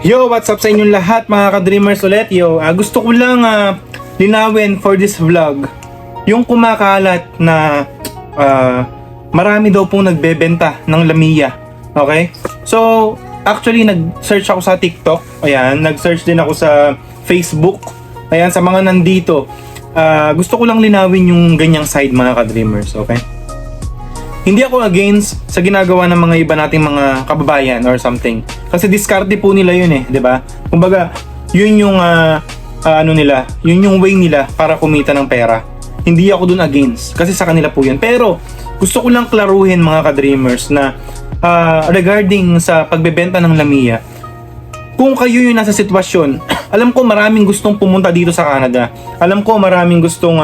Yo, what's up sa inyong lahat mga ka-dreamers ulit? Yo, gusto ko lang linawin for this vlog yung kumakalat na marami daw pong nagbebenta ng Lamiya. Okay? So, actually nag-search ako sa TikTok. Ayan, nag-search din ako sa Facebook. Ayan, sa mga nandito. Gusto ko lang linawin yung ganyang side mga ka-dreamers. Okay? Hindi ako against sa ginagawa ng mga iba nating mga kababayan or something. Kasi diskarte po nila yun eh, 'di ba? Kumbaga, yun yung yun yung way nila para kumita ng pera. Hindi ako dun against kasi sa kanila po yun. Pero gusto ko lang klaruhin mga ka-dreamers na regarding sa pagbebenta ng Lamiya. Kung kayo yung nasa sitwasyon, alam ko maraming gustong pumunta dito sa Canada. Alam ko maraming gustong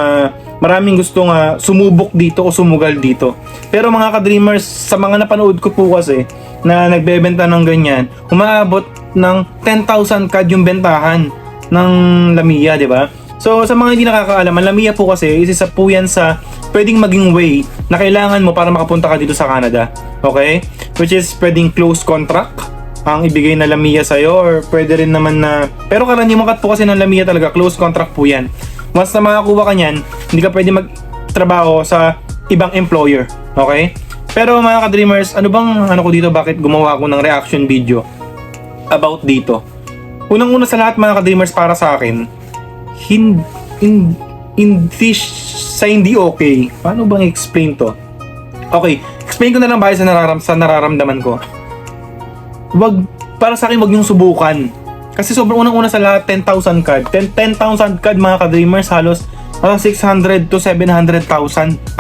sumubok dito o sumugal dito. Pero mga ka-dreamers, sa mga napanood ko po kasi na nagbebenta ng ganyan, umaabot ng 10,000 CAD yung bentahan ng Lamiya, di ba? So sa mga hindi nakakaalam, ang Lamiya po kasi isa po yan sa pwedeng maging way na kailangan mo para makapunta ka dito sa Canada. Okay? Which is pwedeng close contract ang ibigay na Lamiya sa'yo, or pwede rin naman na, pero karaniwan po kasi ng Lamiya talaga, close contract po yan. Once na makakuha ka niyan, hindi ka pwede magtrabaho sa ibang employer. Okay? Pero mga ka-dreamers, ano ko dito, bakit gumawa ako ng reaction video about dito? Unang-una sa lahat mga ka-dreamers, para sa akin, hindi okay. Paano bang explain to? Okay, explain ko na lang bakit sa nararamdaman ko. Para sa akin, wag niyong subukan. Kasi sobrang unang-una sa lahat, 10,000 CAD. 10,000 CAD mga ka-dreamers, halos 600 to 700,000.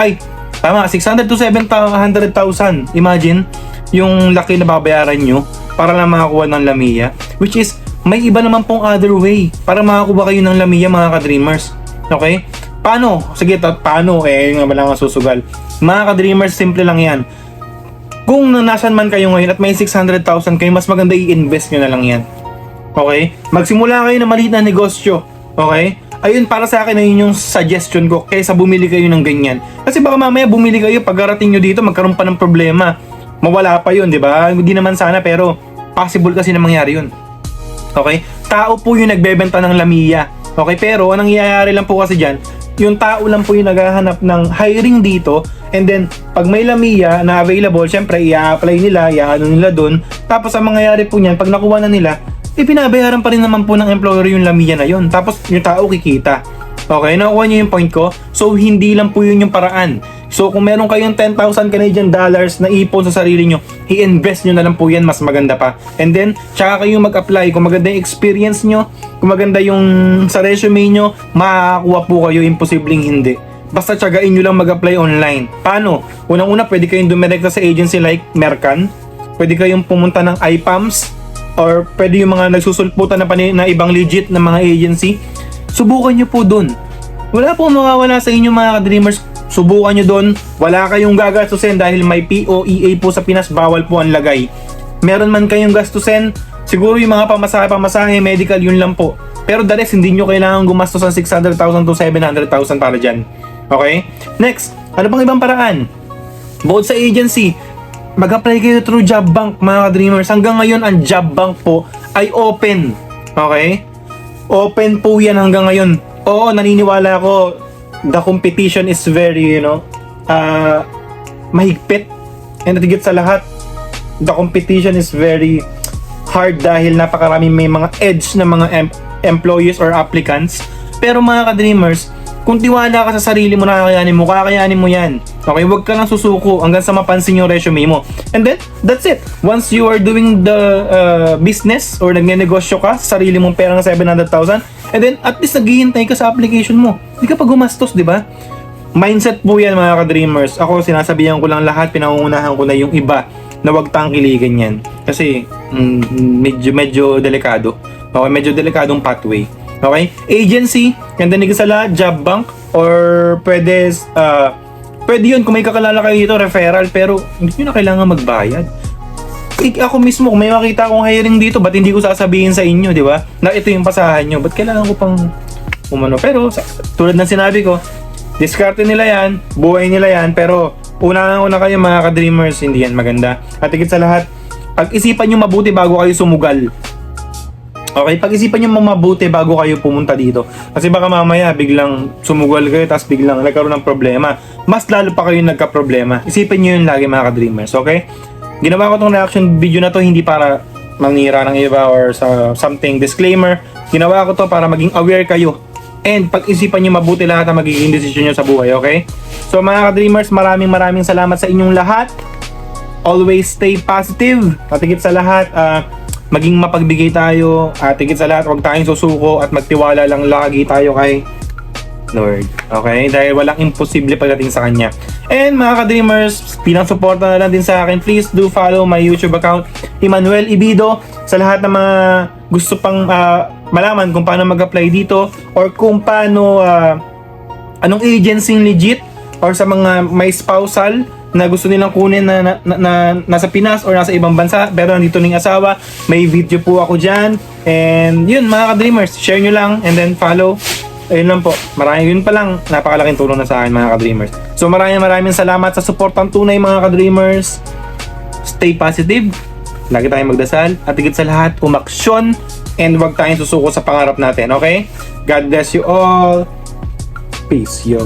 Ay, tama, 600 to 700,000. Imagine, yung laki na babayaran nyo para lang makakuha ng Lamiya. Which is, may iba naman pong other way para makakuha kayo ng Lamiya mga ka-dreamers. Okay? Paano? Sige, paano? Yung nga lang susugal. Mga ka-dreamers, simple lang yan. Kung nasan man kayo ngayon at may 600,000 kayo, mas maganda i-invest nyo na lang yan. Okay? Magsimula kayo ng maliit na negosyo. Okay? Ayun, para sa akin, ayun yung suggestion ko kaysa bumili kayo ng ganyan. Kasi baka mamaya bumili kayo, pagkarating nyo dito, magkaroon pa ng problema. Mawala pa yun, di ba? Hindi naman sana, pero possible kasi na mangyari yun. Okay? Tao po yung nagbebenta ng Lamiya. Okay? Pero, anong nangyayari lang po kasi dyan, yung tao lang po yung naghahanap ng hiring dito, and then, pag may Lamiya na available, syempre, i-apply nila, i-ano nila dun. Tapos, ang mangyayari po niyan, pag nakuha na nila, pinabayaran pa rin naman po ng employer yung Lamiya na yun. Tapos, yung tao kikita. Okay? Nakuha niyo yung point ko? So, hindi lang po yun yung paraan. So, kung meron kayong 10,000 Canadian dollars na ipon sa sarili nyo, i-invest nyo na lang po yan, mas maganda pa. And then, tsaka kayo mag-apply. Kung maganda yung experience nyo, kung maganda yung sa resume nyo, makakakuha po kayo, imposibleng hindi. Basta tsagain nyo lang mag-apply online. Paano? Unang-una, pwede kayong dumirekta sa agency like Mercan. Pwede kayong pumunta ng IPAMS, or pwede yung mga nagsusulputan na ibang legit na mga agency. Subukan nyo po dun. Wala po mawawala sa inyo mga ka-dreamers. Subukan nyo dun. Wala kayong gagastusin dahil may POEA po sa Pinas, bawal po ang lagay. Meron man kayong gastusin, siguro yung mga pamasahe, medical, yun lang po. Pero the rest, hindi nyo kailangan gumastos ng 600,000 to 700,000 para dyan. Okay? Next, ano bang ibang paraan? Bukod sa agency, mag-apply kayo through Job Bank mga ka-dreamers. Hanggang ngayon, ang Job Bank po ay open. Okay? Open po yan hanggang ngayon. Oo, naniniwala ako, the competition is very, mahigpit. And higit sa lahat, the competition is very hard dahil napakarami may mga edge na mga employees or applicants. Pero mga ka-dreamers, kung tiwala ka sa sarili mo, kakayanin mo yan. Okay, huwag ka lang susuko hanggang sa mapansin yung resume mo. And then, that's it. Once you are doing the business or nagnenegosyo ka sa sarili mong pera ng 700,000, and then, at least naghihintay ka sa application mo. Hindi ka pa gumastos, di ba? Mindset po yan mga ka-dreamers. Ako, sinasabihan ko lang lahat, pinangungunahan ko na yung iba na huwag tangkiligan yan. Kasi, medyo delikado. Okay, medyo delikadong pathway. Okay? Agency, and then sa lahat, Job Bank, or pwede yun, kung may kakalala kayo dito, referral, pero hindi nyo na kailangan magbayad. Ako mismo, kung may makita akong hiring dito, ba't hindi ko sasabihin sa inyo, di ba? Na ito yung pasahan nyo, ba't kailangan ko pang umano? Pero, tulad ng sinabi ko, diskarte nila yan, buhay nila yan, pero una kayo mga ka-dreamers, hindi yan maganda. At higit sa lahat, pag-isipan nyo mabuti bago kayo sumugal. Okay, pag-isipan nyo mabuti bago kayo pumunta dito. Kasi baka mamaya biglang sumugal kayo tapos biglang nagkaroon ng problema. Mas lalo pa kayo nagka-problema. Isipin nyo yun lagi mga ka-dreamers, okay? Ginawa ko tong reaction video na to hindi para manira ng iba or sa something disclaimer. Ginawa ko to para maging aware kayo. And pag-isipan nyo mabuti lahat ang magiging desisyon nyo sa buhay, okay? So mga ka-dreamers, maraming salamat sa inyong lahat. Always stay positive. At higit sa lahat, maging mapagbigay tayo. At higit sa lahat, huwag tayong susuko at magtiwala lang lagi tayo kay Lord. Okay? Dahil walang imposible pagdating sa Kanya. And mga ka-dreamers, pinang-suporta na lang din sa akin. Please do follow my YouTube account, Emmanuel Ibido. Sa lahat ng mga gusto pang malaman kung paano mag-apply dito or kung paano, anong agency legit or sa mga may spousal na gusto nilang kunin na nasa Pinas or nasa ibang bansa pero nandito ning asawa, may video po ako dyan. And yun mga ka-dreamers, share nyo lang and then follow. Ayun lang po, yun pa lang, napakalaking tulong na sa akin mga ka-dreamers. So maraming salamat sa suportang tunay mga ka-dreamers. Stay positive, lagi tayong magdasal at higit sa lahat, umaksyon and huwag tayong susuko sa pangarap natin, okay? God bless you all. Peace, yo.